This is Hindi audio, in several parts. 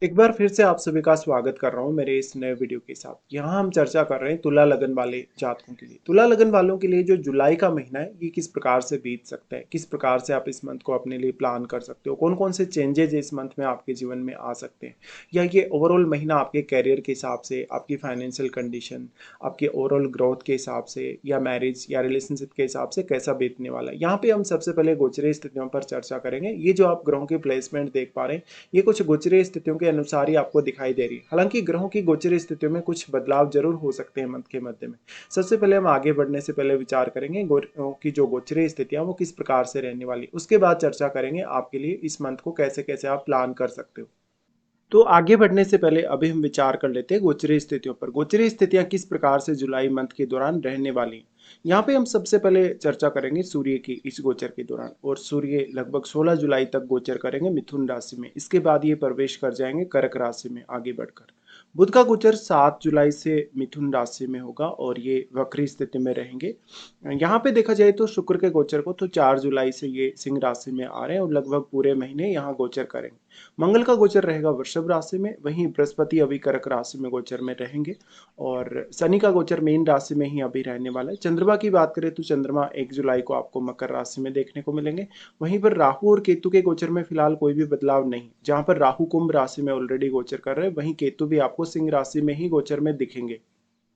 एक बार फिर से आप सभी का स्वागत कर रहा हूँ मेरे इस नए वीडियो के साथ। यहाँ हम चर्चा कर रहे हैं तुला लगन वाले जातकों के लिए। तुला लगन वालों के लिए जो जुलाई का महीना है ये किस प्रकार से बीत सकता है, किस प्रकार से आप इस मंथ को अपने लिए प्लान कर सकते हो, कौन कौन से चेंजेस इस मंथ में आपके जीवन में आ सकते हैं, या ये ओवरऑल महीना आपके कैरियर के हिसाब से, आपकी फाइनेंशियल कंडीशन, आपके ओवरऑल ग्रोथ के हिसाब से, या मैरिज या रिलेशनशिप के हिसाब से कैसा बीतने वाला है। यहाँ पे हम सबसे पहले गोचरीय स्थितियों पर चर्चा करेंगे। ये जो आप ग्रहों की प्लेसमेंट देख पा रहे हैं ये कुछ गोचरीय स्थितियों के अनुसार ही आपको दिखाई दे रही है। हालांकि ग्रहों की गोचरीय स्थितियों में कुछ बदलाव जरूर हो सकते हैं मंथ के मध्य में। सबसे पहले हम आगे बढ़ने से पहले विचार करेंगे ग्रहों की जो गोचरीय स्थितियां वो किस प्रकार से रहने वाली, उसके बाद चर्चा करेंगे आपके लिए इस मंथ को कैसे कैसे आप प्लान कर सकते हो। तो आगे बढ़ने से पहले अभी हम विचार कर लेते हैं गोचरीय स्थितियों पर। गोचरीय स्थितियां किस प्रकार से जुलाई मंथ के दौरान रहने वाली हैं। यहाँ पे हम सबसे पहले चर्चा करेंगे सूर्य की इस गोचर के दौरान, और सूर्य लगभग 16 जुलाई तक गोचर करेंगे मिथुन राशि में। इसके बाद ये प्रवेश कर जाएंगे कर्क राशि में आगे बढ़कर। बुध का गोचर 7 जुलाई से मिथुन राशि में होगा और ये वक्री स्थिति में रहेंगे। यहाँ पे देखा जाए तो शुक्र के गोचर को तो 4 जुलाई से ये सिंह राशि में आ रहे हैं और लगभग पूरे महीने यहाँ गोचर करेंगे। मंगल का गोचर रहेगा वृषभ राशि में, वहीं बृहस्पति अभी कर्क राशि में गोचर में रहेंगे, और शनि का गोचर मीन राशि में ही अभी रहने वाला है। चंद्रमा की बात करें तो चंद्रमा 1 जुलाई को आपको मकर राशि में देखने को मिलेंगे। वहीं पर राहु और केतु के गोचर में फिलहाल कोई भी बदलाव नहीं। जहां पर राहु कुंभ राशि में ऑलरेडी गोचर कर रहे हैं, वहीं केतु भी आपको सिंह राशि में ही गोचर में दिखेंगे।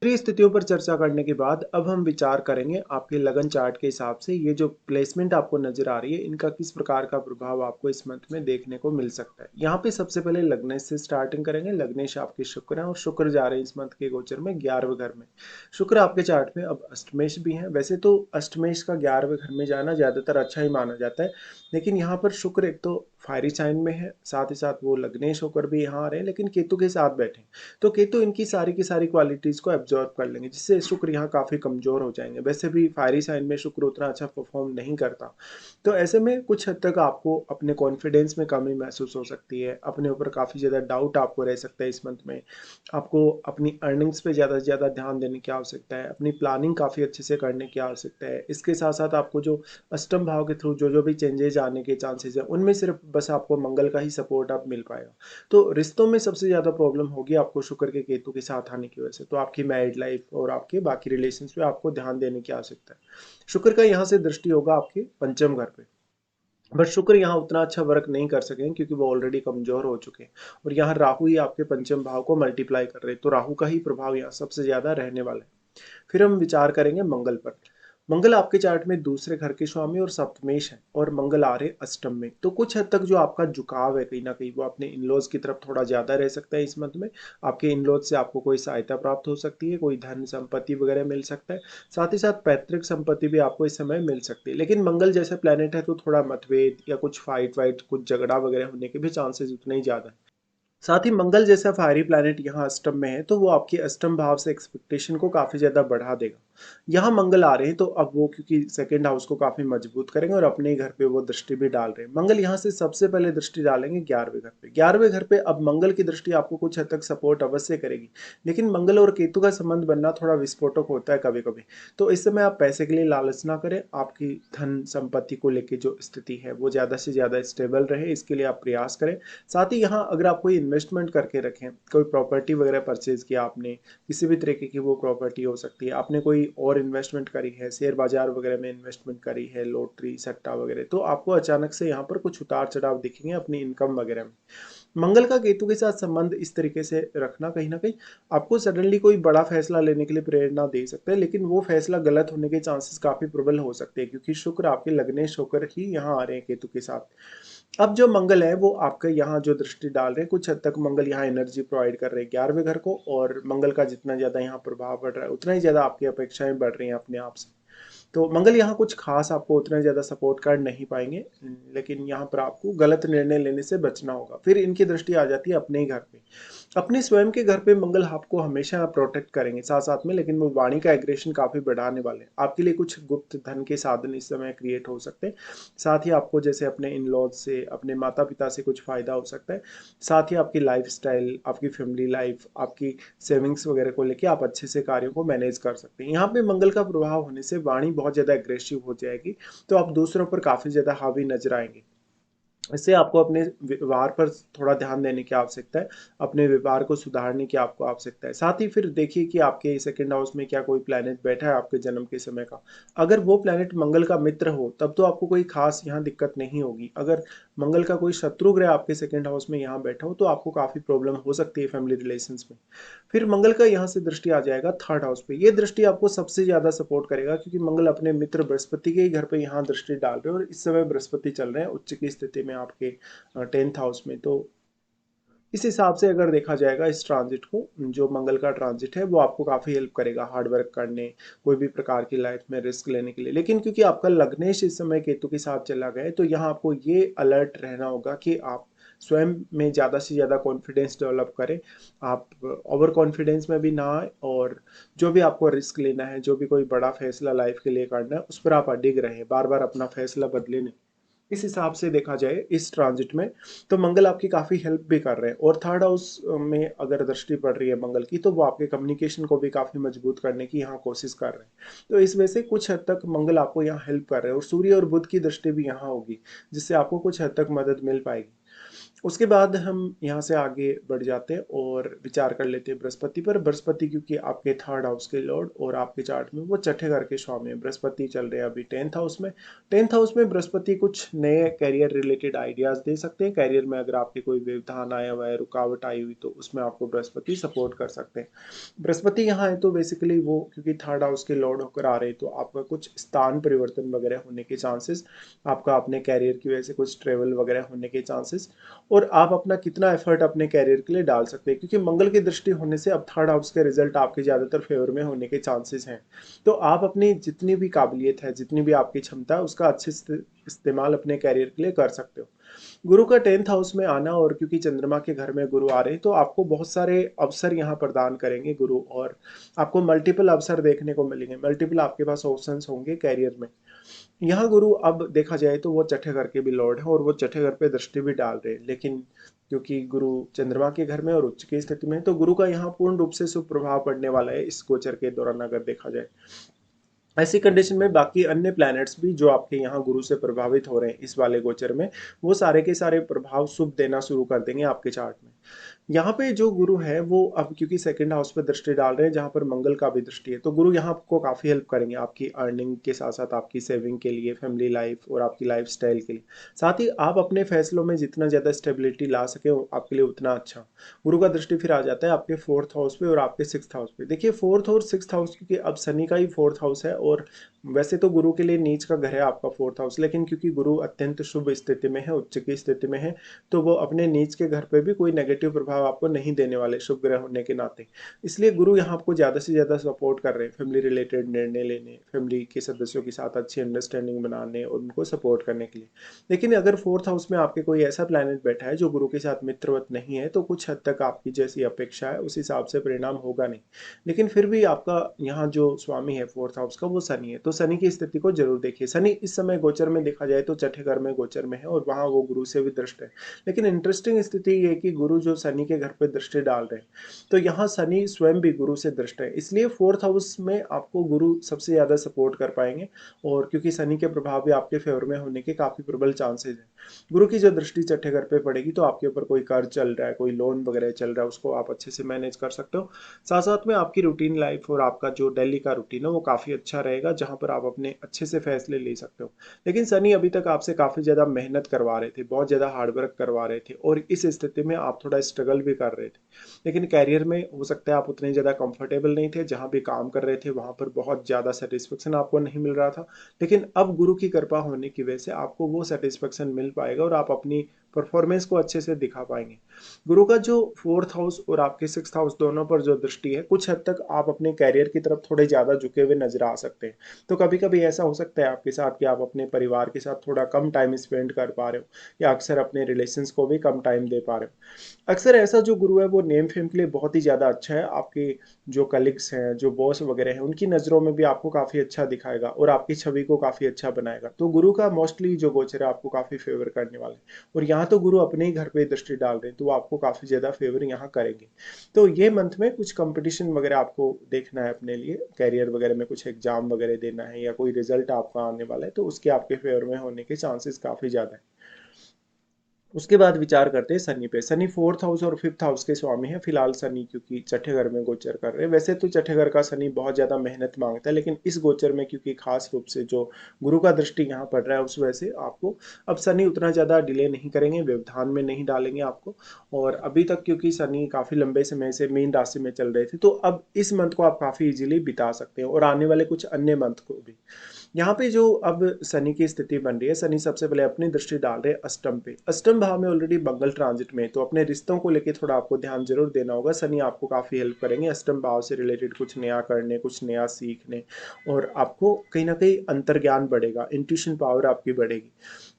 इन स्थितियों पर चर्चा करने के बाद अब हम विचार करेंगे आपके लगन चार्ट के हिसाब से ये जो प्लेसमेंट आपको नजर आ रही है इनका किस प्रकार का प्रभाव आपको इस मंथ में देखने को मिल सकता है। यहाँ पे सबसे पहले लग्नेश से स्टार्टिंग करेंगे। लग्नेश आपके शुक्र हैं और शुक्र जा रहे हैं इस मंथ के गोचर में 11वें घर में। शुक्र आपके चार्ट में अब अष्टमेश भी है। वैसे तो अष्टमेश का 11वें घर में जाना ज्यादातर अच्छा ही माना जाता है, लेकिन यहाँ पर शुक्र एक तो फायरी साइन में है, साथ ही साथ वो लग्नेश होकर भी यहाँ आ रहे हैं, लेकिन केतु के साथ बैठे। तो केतु इनकी सारी की सारी क्वालिटीज को एब्जॉर्व कर लेंगे, जिससे शुक्र यहाँ काफी कमजोर हो जाएंगे। वैसे भी फायरी साइन में शुक्र उतना अच्छा परफॉर्म नहीं करता। तो ऐसे में कुछ हद तक आपको अपने कॉन्फिडेंस में कमी महसूस हो सकती है, अपने ऊपर काफी ज्यादा डाउट आपको रह सकता है इस मंथ में। आपको अपनी अर्निंग्स पे ज़्यादा से ज़्यादा ध्यान देने की आवश्यकता है, अपनी प्लानिंग काफ़ी अच्छे से करने की आवश्यकता है। इसके साथ साथ आपको जो अष्टम भाव के थ्रू जो जो भी चेंजेस आने के चांसेस है उनमें सिर्फ बस आपको मंगल का ही सपोर्ट आप मिल पाएगा। तो रिश्तों में सबसे ज़्यादा प्रॉब्लम होगी आपको शुक्र के केतु के साथ आने की वजह से। तो आपकी मैरिड लाइफ और आपके बाकी रिलेशन पे आपको ध्यान देने की आवश्यकता है। शुक्र का यहाँ से दृष्टि होगा आपके पंचम घर पे, बट शुक्र यहाँ उतना अच्छा वर्क नहीं कर सकें क्योंकि वो ऑलरेडी कमजोर हो चुके हैं। और यहाँ राहु ही आपके पंचम भाव को मल्टीप्लाई कर रहे हैं, तो राहु का ही प्रभाव यहाँ सबसे ज्यादा रहने वाला है। फिर हम विचार करेंगे मंगल पर। मंगल आपके चार्ट में दूसरे घर के स्वामी और सप्तमेश है, और मंगल आ रहे अष्टम में। तो कुछ हद तक जो आपका झुकाव है कहीं ना कहीं वो अपने इनलॉज की तरफ थोड़ा ज्यादा रह सकता है इस मंथ में। आपके इनलॉज से आपको कोई सहायता प्राप्त हो सकती है, कोई धन संपत्ति वगैरह मिल सकता है। साथ ही साथ पैतृक संपत्ति भी आपको इस समय मिल सकती है। लेकिन मंगल जैसे प्लेनेट है तो थोड़ा मतभेद या कुछ फाइट वाइट कुछ झगड़ा वगैरह होने के भी चांसेस उतने ही ज्यादा है। साथ ही मंगल जैसा फायरी प्लैनेट यहाँ अष्टम में है, तो वो आपके अष्टम भाव से एक्सपेक्टेशन को काफी ज्यादा बढ़ा देगा। यहाँ मंगल आ रहे हैं तो अब वो क्योंकि सेकंड हाउस को काफी मजबूत करेंगे और अपने ही घर पे वो दृष्टि भी डाल रहे हैं। मंगल यहाँ से सबसे पहले दृष्टि डालेंगे 11वें घर पे। 11वें घर पे अब मंगल की दृष्टि आपको कुछ हद तक सपोर्ट अवश्य करेगी, लेकिन मंगल और केतु का संबंध बनना थोड़ा विस्फोटक होता है कभी कभी। तो इस समय आप पैसे के लिए लालच ना करें। आपकी धन संपत्ति को लेकर जो स्थिति है वो ज्यादा से ज्यादा स्टेबल रहे, इसके लिए आप प्रयास करें। साथ ही यहाँ अगर आप कोई इन्वेस्टमेंट करके रखें, कोई प्रॉपर्टी वगैरह परचेज किया आपने, किसी भी तरीके की वो प्रॉपर्टी हो सकती है, आपने कोई और इन्वेस्टमेंट करी है, शेयर बाजार वगैरह में इन्वेस्टमेंट करी है, लॉटरी सट्टा वगैरह, तो आपको अचानक से यहाँ पर कुछ उतार चढ़ाव दिखेंगे अपनी इनकम वगैरह में। मंगल का केतु के साथ संबंध इस तरीके से रखना कहीं ना कहीं आपको सडनली कोई बड़ा फैसला लेने के लिए प्रेरणा दे सकता है, लेकिन वो फैसला गलत होने के चांसेस काफी प्रबल हो सकते हैं क्योंकि शुक्र आपके लग्नेश होकर ही यहाँ आ रहे हैं केतु के साथ। अब जो मंगल है वो आपके यहाँ जो दृष्टि डाल रहे हैं, कुछ हद तक मंगल यहाँ एनर्जी प्रोवाइड कर रहे हैं 11वें घर को, और मंगल का जितना ज्यादा यहाँ प्रभाव बढ़ रहा है उतना ही ज्यादा आपकी अपेक्षाएं बढ़ रही हैं अपने आप से। तो मंगल यहाँ कुछ खास आपको उतना ज़्यादा सपोर्ट कर नहीं पाएंगे, लेकिन यहाँ पर आपको गलत निर्णय लेने से बचना होगा। फिर इनकी दृष्टि आ जाती है अपने ही घर पे। अपने स्वयं के घर पे मंगल आपको हमेशा प्रोटेक्ट करेंगे साथ साथ में, लेकिन वो वाणी का एग्रेशन काफी बढ़ाने वाले हैं। आपके लिए कुछ गुप्त धन के साधन इस समय क्रिएट हो सकते हैं। साथ ही आपको जैसे अपने इन लॉज से, अपने माता पिता से कुछ फायदा हो सकता है। साथ ही आपकी लाइफ स्टाइल, आपकी फैमिली लाइफ, आपकी सेविंग्स वगैरह को लेके आप अच्छे से कार्यों को मैनेज कर सकते हैं। यहाँ पे मंगल का प्रभाव होने से वाणी बहुत ज्यादा एग्रेसिव हो जाएगी, तो आप दूसरों पर काफी ज्यादा हावी नजर आएंगे। इससे आपको अपने व्यवहार पर थोड़ा ध्यान देने की आवश्यकता है, अपने व्यवहार को सुधारने की आपको आवश्यकता है। साथ ही फिर देखिए कि आपके सेकंड हाउस में क्या कोई प्लैनेट बैठा है आपके जन्म के समय का। अगर वो प्लैनेट मंगल का मित्र हो, तब तो आपको कोई खास यहाँ दिक्कत नहीं होगी। अगर मंगल का कोई शत्रु ग्रह आपके सेकंड हाउस में यहाँ बैठा हो, तो आपको काफ़ी प्रॉब्लम हो सकती है फैमिली रिलेशंस में। फिर मंगल का यहाँ से दृष्टि आ जाएगा थर्ड हाउस पे। ये दृष्टि आपको सबसे ज़्यादा सपोर्ट करेगा, क्योंकि मंगल अपने मित्र बृहस्पति के ही घर पे यहाँ दृष्टि डाल रहे हैं, और इस समय बृहस्पति चल रहे हैं उच्च की स्थिति में आपके 10th हाउस में। तो इस हिसाब से अगर देखा जाएगा इस ट्रांजिट को, जो मंगल का ट्रांजिट है, वो आपको काफ़ी हेल्प करेगा हार्ड वर्क करने, कोई भी प्रकार की लाइफ में रिस्क लेने के लिए। लेकिन क्योंकि आपका लग्नेश इस समय केतु के साथ चला गया है, तो यहाँ आपको ये अलर्ट रहना होगा कि आप स्वयं में ज़्यादा से ज़्यादा कॉन्फिडेंस डेवलप करें। आप ओवर कॉन्फिडेंस में भी ना आए, और जो भी आपको रिस्क लेना है, जो भी कोई बड़ा फैसला लाइफ के लिए करना है, उस पर आप अडिग रहें, बार बार अपना फैसला बदले नहीं। इस हिसाब से देखा जाए इस ट्रांजिट में, तो मंगल आपकी काफ़ी हेल्प भी कर रहे हैं। और थर्ड हाउस में अगर दृष्टि पड़ रही है मंगल की, तो वो आपके कम्युनिकेशन को भी काफ़ी मजबूत करने की यहाँ कोशिश कर रहे हैं। तो इस वजह से कुछ हद तक मंगल आपको यहाँ हेल्प कर रहे हैं, और सूर्य और बुध की दृष्टि भी यहाँ होगी, जिससे आपको कुछ हद तक मदद मिल पाएगी। उसके बाद हम यहाँ से आगे बढ़ जाते हैं और विचार कर लेते हैं बृहस्पति पर। बृहस्पति क्योंकि आपके थर्ड हाउस के लॉर्ड और आपके चार्ट में वो छठे घर के स्वामी है। बृहस्पति चल रहे हैं अभी 10th हाउस में। 10th हाउस में बृहस्पति कुछ नए कैरियर रिलेटेड आइडियाज दे सकते हैं। कैरियर में अगर आपके कोई व्यवधान आया हुआ है, रुकावट आई हुई, तो उसमें आपको बृहस्पति सपोर्ट कर सकते हैं। बृहस्पति यहाँ है तो बेसिकली वो क्योंकि थर्ड हाउस के लॉर्ड होकर आ रहे हैं, तो आपका कुछ स्थान परिवर्तन वगैरह होने के चांसेस, आपका अपने कैरियर की वजह से कुछ ट्रेवल वगैरह होने के चांसेस, और आप अपना कितना एफर्ट अपने कैरियर के लिए डाल सकते हैं, क्योंकि मंगल की दृष्टि होने से अब थर्ड हाउस के रिजल्ट आपके ज़्यादातर फेवर में होने के चांसेस हैं। तो आप अपनी जितनी भी काबिलियत है, जितनी भी आपकी क्षमता है, उसका अच्छे से इस्तेमाल अपने कैरियर के लिए कर सकते हो। गुरु का 10th हाउस में आना, और क्योंकि चंद्रमा के घर में गुरु आ रहे हैं, तो आपको बहुत सारे अवसर यहाँ प्रदान करेंगे गुरु, और आपको मल्टीपल अवसर देखने को मिलेंगे, मल्टीपल आपके पास ऑप्शंस होंगे कैरियर में। यहाँ गुरु अब देखा जाए तो वो छठे घर के भी लॉर्ड है, और वो छठे घर पे दृष्टि भी डाल रहे हैं। लेकिन क्योंकि गुरु चंद्रमा के घर में और उच्च की स्थिति में है, तो गुरु का यहाँ पूर्ण रूप से शुभ प्रभाव पड़ने वाला है इस गोचर के दौरान अगर देखा जाए। ऐसी कंडीशन में बाकी अन्य प्लैनेट्स भी जो आपके यहाँ गुरु से प्रभावित हो रहे हैं इस वाले गोचर में, वो सारे के सारे प्रभाव शुभ देना शुरू कर देंगे आपके चार्ट में। यहाँ पे जो गुरु है वो अब क्योंकि सेकंड हाउस पे दृष्टि डाल रहे हैं, जहाँ पर मंगल का भी दृष्टि है, तो गुरु यहाँ आपको काफ़ी हेल्प करेंगे आपकी अर्निंग के साथ साथ आपकी सेविंग के लिए, फैमिली लाइफ और आपकी लाइफ स्टाइल के लिए। साथ ही आप अपने फैसलों में जितना ज़्यादा स्टेबिलिटी ला सके आपके लिए उतना अच्छा। गुरु का दृष्टि फिर आ जाता है आपके फोर्थ हाउस पे और आपके सिक्स्थ हाउस पे। देखिए फोर्थ और सिक्स्थ हाउस क्योंकि अब शनि का ही फोर्थ हाउस है, और वैसे तो गुरु के लिए नीच का घर है आपका फोर्थ हाउस, लेकिन क्योंकि गुरु अत्यंत शुभ स्थिति में है, उच्च की स्थिति में है, तो वो अपने नीच के घर पे भी कोई नेगेटिव प्रभाव आपको नहीं देने वाले, शुभ ग्रह होने के नाते। इसलिए गुरु यहाँ आपको ज़्यादा से ज़्यादा सपोर्ट कर रहे हैं फैमिली रिलेटेड निर्णय लेने, फैमिली के सदस्यों के साथ अच्छी अंडरस्टैंडिंग बनाने और उनको सपोर्ट करने के लिए। लेकिन अगर फोर्थ हाउस में आपके कोई ऐसा प्लैनेट बैठा है जो गुरु के साथ मित्रवत नहीं है, तो कुछ हद तक आपकी जैसी अपेक्षा है उस हिसाब से परिणाम होगा नहीं। लेकिन फिर भी आपका यहाँ जो स्वामी है फोर्थ हाउस का, वो शनि है, तो शनि की स्थिति को जरूर देखिए। शनि इस समय गोचर में देखा जाए तो छठे घर में गोचर में है, और वहाँ वो गुरु से भी दृष्ट है। लेकिन इंटरेस्टिंग स्थिति ये है कि गुरु जो शनि के घर पे दृष्टि डाल रहे हैं, तो यहाँ शनि स्वयं भी गुरु से दृष्ट है, इसलिए फोर्थ हाउस में आपको गुरु सबसे ज्यादा सपोर्ट कर पाएंगे। और क्योंकि शनि के प्रभाव भी आपके फेवर में होने के काफी प्रबल चांसेस हैं। गुरु की जो दृष्टि छठे घर पे पड़ेगी, तो आपके ऊपर कोई कर्ज चल रहा है, कोई लोन वगैरह चल रहा है, उसको आप अच्छे से मैनेज कर सकते हो। साथ साथ में आपकी रूटीन लाइफ और आपका जो डेली का रूटीन है वो काफ़ी अच्छा रहेगा, जहाँ पर आप अपने अच्छे से फैसले ले सकते हो। लेकिन शनि अभी तक आपसे काफ़ी ज़्यादा मेहनत करवा रहे थे, बहुत ज़्यादा हार्डवर्क करवा रहे थे, और इस स्थिति में आप थोड़ा स्ट्रगल भी कर रहे थे। लेकिन कैरियर में हो सकता है आप उतने ज़्यादा कंफर्टेबल नहीं थे, जहाँ भी काम कर रहे थे वहाँ पर बहुत ज़्यादा सेटिस्फेक्शन आपको नहीं मिल रहा था। लेकिन अब गुरु की कृपा होने की वजह से आपको वो सेटिस्फेक्शन मिल पाएगा, और आप अपनी परफॉर्मेंस को अच्छे से दिखा पाएंगे। गुरु का जो फोर्थ हाउस और आपके सिक्स्थ हाउस दोनों पर जो दृष्टि है, कुछ हद तक आप अपने कैरियर की तरफ थोड़े ज़्यादा झुके हुए नजर आ सकते हैं। तो कभी कभी ऐसा हो सकता है आपके साथ कि आप अपने परिवार के साथ थोड़ा कम टाइम स्पेंड कर पा रहे हो, या अक्सर अपने रिलेशंस को भी कम टाइम दे पा रहे हो। अक्सर ऐसा जो गुरु है वो नेम फेम के लिए बहुत ही ज़्यादा अच्छा है। आपके जो कलीग्स हैं, जो बॉस वगैरह हैं, उनकी नज़रों में भी आपको काफ़ी अच्छा दिखाएगा, और आपकी छवि को काफ़ी अच्छा बनाएगा। तो गुरु का मोस्टली जो गोचर है आपको काफ़ी फेवर करने वाला है। और यहाँ तो गुरु अपने ही घर पे दृष्टि डाल रहे हैं, तो वो आपको काफ़ी ज़्यादा फेवर यहाँ करेंगे। तो ये मंथ में कुछ कंपटीशन वगैरह आपको देखना है अपने लिए, कैरियर वगैरह में कुछ एग्जाम वगैरह देना है, या कोई रिजल्ट आपका आने वाला है, तो उसके आपके फेवर में होने के चांसेस काफ़ी ज़्यादा है। उसके बाद विचार करते हैं शनि पे। शनि फोर्थ हाउस और फिफ्थ हाउस के स्वामी है फिलहाल शनि, क्योंकि छठे घर में गोचर कर रहे हैं। वैसे तो छठे घर का शनि बहुत ज़्यादा मेहनत मांगता है, लेकिन इस गोचर में क्योंकि खास रूप से जो गुरु का दृष्टि यहाँ पड़ रहा है, उस वजह से आपको अब शनि उतना ज़्यादा डिले नहीं करेंगे, व्यवधान में नहीं डालेंगे आपको। और अभी तक क्योंकि शनि काफ़ी लंबे समय से मीन राशि में चल रहे थे, तो अब इस मंथ को आप काफ़ी इजीली बिता सकते हैं, और आने वाले कुछ अन्य मंथ को भी। यहाँ पे जो अब शनि की स्थिति बन रही है, शनि सबसे पहले अपनी दृष्टि डाल रहे हैं अष्टम पे। अष्टम भाव में ऑलरेडी मंगल ट्रांजिट में है, तो अपने रिश्तों को लेके थोड़ा आपको ध्यान जरूर देना होगा। शनि आपको काफ़ी हेल्प करेंगे अष्टम भाव से रिलेटेड कुछ नया करने, कुछ नया सीखने, और आपको कहीं ना कहीं अंतर्ज्ञान बढ़ेगा, इंट्यूशन पावर आपकी बढ़ेगी।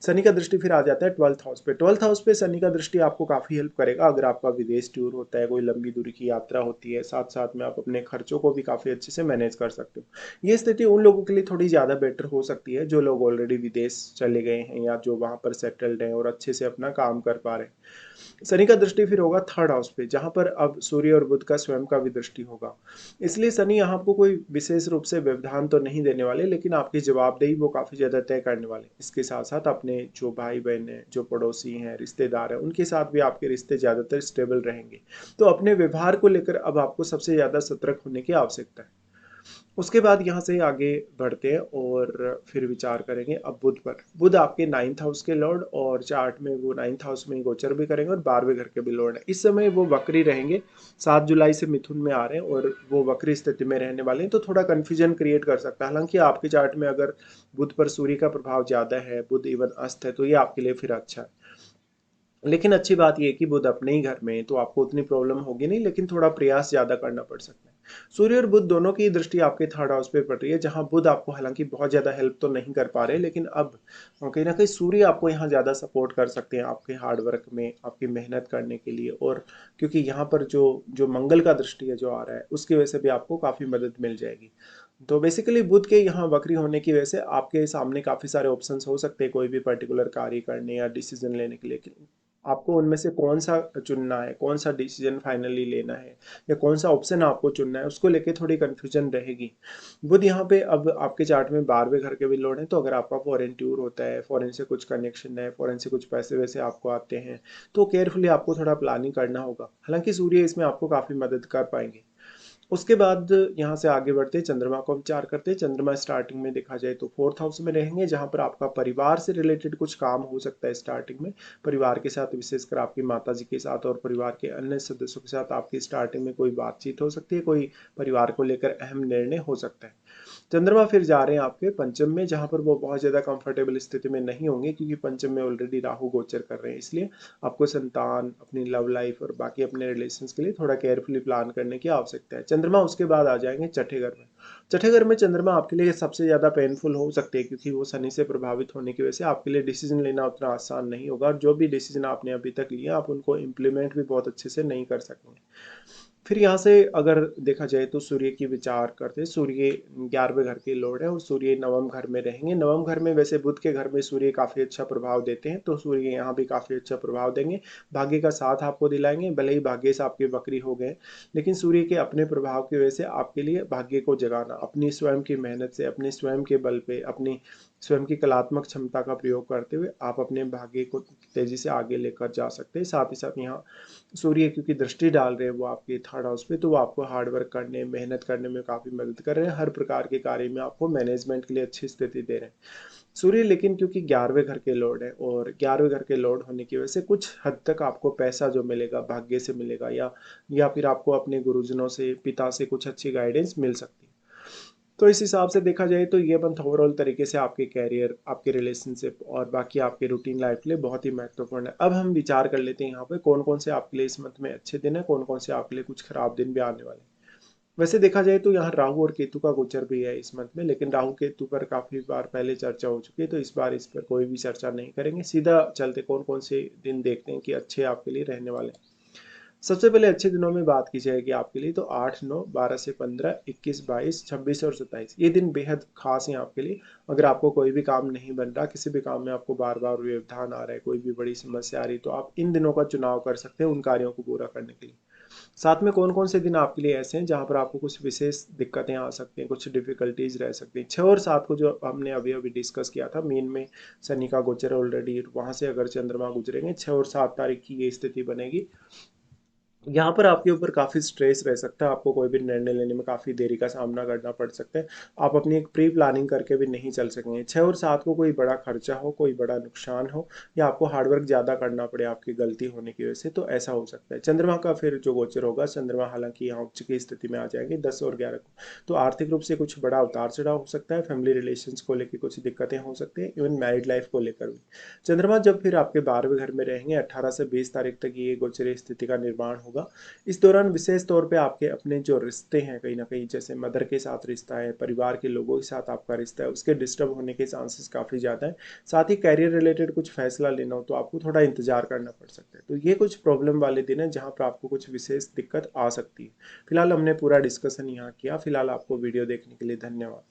शनि का दृष्टि फिर आ जाता है ट्वेल्थ हाउस पे। ट्वेल्थ हाउस पे शनि का दृष्टि आपको काफ़ी हेल्प करेगा अगर आपका विदेश टूर होता है, कोई लंबी दूरी की यात्रा होती है, साथ साथ में आप अपने खर्चों को भी काफ़ी अच्छे से मैनेज कर सकते हो। ये स्थिति उन लोगों के लिए थोड़ी ज़्यादा बेटर हो सकती है जो लोग ऑलरेडी विदेश चले गए हैं या जो वहाँ पर सेटल्ड हैं और अच्छे से अपना काम कर पा रहे हैं। शनि का दृष्टि फिर होगा थर्ड हाउस पे, जहाँ पर अब सूर्य और बुध का स्वयं का भी दृष्टि होगा। इसलिए शनि यहाँ आपको कोई विशेष रूप से व्यवधान तो नहीं देने वाले, लेकिन आपकी जवाबदेही वो काफ़ी ज़्यादा तय करने वाले। इसके साथ साथ अपने जो भाई बहन हैं, जो पड़ोसी हैं, रिश्तेदार हैं, उनके साथ भी आपके रिश्ते ज़्यादातर स्टेबल रहेंगे। तो अपने व्यवहार को लेकर अब आपको सबसे ज़्यादा सतर्क होने की आवश्यकता है। उसके बाद यहाँ से आगे बढ़ते हैं और फिर विचार करेंगे अब बुध पर। बुध आपके नाइन्थ हाउस के लॉर्ड, और चार्ट में वो नाइन्थ हाउस में ही गोचर भी करेंगे और 12वें घर के भी लॉर्ड है। इस समय वो वक्री रहेंगे, 7 जुलाई से मिथुन में आ रहे हैं और वो वक्री स्थिति में रहने वाले हैं, तो थोड़ा कन्फ्यूजन क्रिएट कर सकता है। हालांकि आपके चार्ट में अगर बुध पर सूर्य का प्रभाव ज़्यादा है, बुध इवन अस्त है, तो ये आपके लिए फिर अच्छा है। लेकिन अच्छी बात यह है कि बुध अपने ही घर में है, तो आपको उतनी प्रॉब्लम होगी नहीं, लेकिन थोड़ा प्रयास ज्यादा करना पड़ सकता है। सूर्य और बुध दोनों की दृष्टि आपके थर्ड हाउस पे पड़ रही है, जहां बुध आपको हालांकि बहुत ज्यादा हेल्प तो नहीं कर पा रहे, लेकिन अब कहीं ना कहीं सूर्य आपको यहाँ ज्यादा सपोर्ट कर सकते हैं आपके हार्ड वर्क में, आपकी मेहनत करने के लिए। और क्योंकि यहाँ पर जो जो मंगल का दृष्टि है जो आ रहा है, उसकी वजह से भी आपको काफी मदद मिल जाएगी। तो बेसिकली बुध के यहाँ वक्री होने की वजह से आपके सामने काफ़ी सारे ऑप्शंस हो सकते हैं कोई भी पर्टिकुलर कार्य करने या डिसीजन लेने के लिए। आपको उनमें से कौन सा चुनना है, कौन सा डिसीजन फाइनली लेना है, या कौन सा ऑप्शन आपको चुनना है, उसको लेके थोड़ी कन्फ्यूजन रहेगी। बुध यहाँ पे अब आपके चार्ट में 12वें घर के भी लॉर्ड हैं, तो अगर आपका फॉरेन टूर होता है, फॉरेन से कुछ कनेक्शन है, फॉरेन से कुछ पैसे वैसे आपको आते हैं, तो केयरफुली आपको थोड़ा प्लानिंग करना होगा। हालांकि सूर्य इसमें आपको काफ़ी मदद कर पाएंगे। उसके बाद यहाँ से आगे बढ़ते चंद्रमा को विचार करते हैं। चंद्रमा स्टार्टिंग में देखा जाए तो फोर्थ हाउस में रहेंगे, जहाँ पर आपका परिवार से रिलेटेड कुछ काम हो सकता है स्टार्टिंग में। परिवार के साथ, विशेषकर आपकी माता जी के साथ और परिवार के अन्य सदस्यों के साथ आपकी स्टार्टिंग में कोई बातचीत हो सकती है, कोई परिवार को लेकर अहम निर्णय हो सकता है। चंद्रमा फिर जा रहे हैं आपके पंचम में, जहां पर वो बहुत ज़्यादा कंफर्टेबल स्थिति में नहीं होंगे, क्योंकि पंचम में ऑलरेडी राहु गोचर कर रहे हैं। इसलिए आपको संतान, अपनी लव लाइफ और बाकी अपने रिलेशंस के लिए थोड़ा केयरफुली प्लान करने की आवश्यकता है। चंद्रमा उसके बाद आ जाएंगे छठे घर में। छठे घर में चंद्रमा आपके लिए सबसे ज़्यादा पेनफुल हो सकते हैं, क्योंकि वो शनि से प्रभावित होने की वजह से आपके लिए डिसीजन लेना उतना आसान नहीं होगा, और जो भी डिसीजन आपने अभी तक लिया आप उनको इम्प्लीमेंट भी बहुत अच्छे से नहीं कर सकेंगे। फिर यहाँ से अगर देखा जाए तो सूर्य की विचार करते हैं। सूर्य 11वें घर के लॉर्ड है और सूर्य नवम घर में रहेंगे। नवम घर में वैसे बुध के घर में सूर्य काफ़ी अच्छा प्रभाव देते हैं, तो सूर्य यहाँ भी काफ़ी अच्छा प्रभाव देंगे, भाग्य का साथ आपको दिलाएंगे। भले ही भाग्य से आपके वक्री हो गए, लेकिन सूर्य के अपने प्रभाव की वजह से आपके लिए भाग्य को जगाना, अपनी स्वयं की मेहनत से, अपने स्वयं के बल पे, अपनी स्वयं की कलात्मक क्षमता का प्रयोग करते हुए आप अपने भाग्य को तेजी से आगे लेकर जा सकते हैं। साथ ही साथ यहाँ सूर्य क्योंकि दृष्टि डाल रहे हैं वो आपके थर्ड हाउस पे, तो वो आपको हार्ड वर्क करने, मेहनत करने में काफ़ी मदद कर रहे हैं। हर प्रकार के कार्य में आपको मैनेजमेंट के लिए अच्छी स्थिति दे रहे हैं सूर्य। लेकिन क्योंकि 11वें घर के लॉर्ड है, और 11वें घर के लॉर्ड होने की वजह से कुछ हद तक आपको पैसा जो मिलेगा भाग्य से मिलेगा, या फिर आपको अपने गुरुजनों से, पिता से कुछ अच्छी गाइडेंस मिल सकती है। तो इस हिसाब से देखा जाए तो ये मंथ ओवरऑल तरीके से आपके कैरियर, आपके रिलेशनशिप और बाकी आपके रूटीन लाइफ के लिए बहुत ही महत्वपूर्ण है। अब हम विचार कर लेते हैं यहाँ पे कौन कौन से आपके लिए इस मंथ में अच्छे दिन है, कौन कौन से आपके लिए कुछ खराब दिन भी आने वाले हैं। वैसे देखा जाए तो यहाँ राहु और केतु का गोचर भी है इस मंथ में, लेकिन राहु केतु पर काफी बार पहले चर्चा हो चुकी है, तो इस बार इस पर कोई भी चर्चा नहीं करेंगे। सीधा चलते कौन कौन से दिन देखते हैं कि अच्छे आपके लिए रहने वाले हैं। सबसे पहले अच्छे दिनों में बात की जाएगी आपके लिए, तो 8, 9, 12 से 15, 21, 22, 26 और 27 ये दिन बेहद खास हैं आपके लिए। अगर आपको कोई भी काम नहीं बन रहा, किसी भी काम में आपको बार बार व्यवधान आ रहा है, कोई भी बड़ी समस्या आ रही है, तो आप इन दिनों का चुनाव कर सकते हैं उन कार्यों को पूरा करने के लिए। साथ में कौन कौन से दिन आपके लिए ऐसे हैं जहाँ पर आपको कुछ विशेष दिक्कतें आ सकती हैं, कुछ डिफिकल्टीज रह सकती हैं। 6 और 7 को जो हमने अभी अभी डिस्कस किया था, मीन में शनि का गोचर ऑलरेडी, वहाँ से अगर चंद्रमा गुजरेंगे 6 और 7 तारीख की ये स्थिति बनेगी। यहाँ पर आपके ऊपर काफ़ी स्ट्रेस रह सकता है, आपको कोई भी निर्णय लेने में काफ़ी देरी का सामना करना पड़ सकता है। आप अपनी एक प्री प्लानिंग करके भी नहीं चल सकेंगे। 6 और 7 को कोई बड़ा खर्चा हो, कोई बड़ा नुकसान हो, या आपको हार्डवर्क ज़्यादा करना पड़े आपकी गलती होने की वजह से, तो ऐसा हो सकता है। चंद्रमा का फिर जो गोचर होगा, चंद्रमा हालांकि यहाँ उच्च की स्थिति में आ जाएंगे 10 और 11 को, तो आर्थिक रूप से कुछ बड़ा उतार चढ़ाव हो सकता है, फैमिली रिलेशंस को लेकर कुछ दिक्कतें हो सकती हैं, इवन मैरिड लाइफ को लेकर भी। चंद्रमा जब फिर आपके 12वें घर में रहेंगे, 18 से 20 तारीख तक ये गोचरीय स्थिति का निर्माण होगा। इस दौरान विशेष तौर पे आपके अपने जो रिश्ते हैं, कहीं ना कहीं जैसे मदर के साथ रिश्ता है, परिवार के लोगों के साथ आपका रिश्ता है, उसके डिस्टर्ब होने के चांसेस काफ़ी ज़्यादा है। साथ ही कैरियर रिलेटेड कुछ फैसला लेना हो तो आपको थोड़ा इंतजार करना पड़ सकता है। तो ये कुछ प्रॉब्लम वाले दिन है जहाँ पर आपको कुछ विशेष दिक्कत आ सकती है। फिलहाल हमने पूरा डिस्कशन यहाँ किया। फिलहाल आपको वीडियो देखने के लिए धन्यवाद।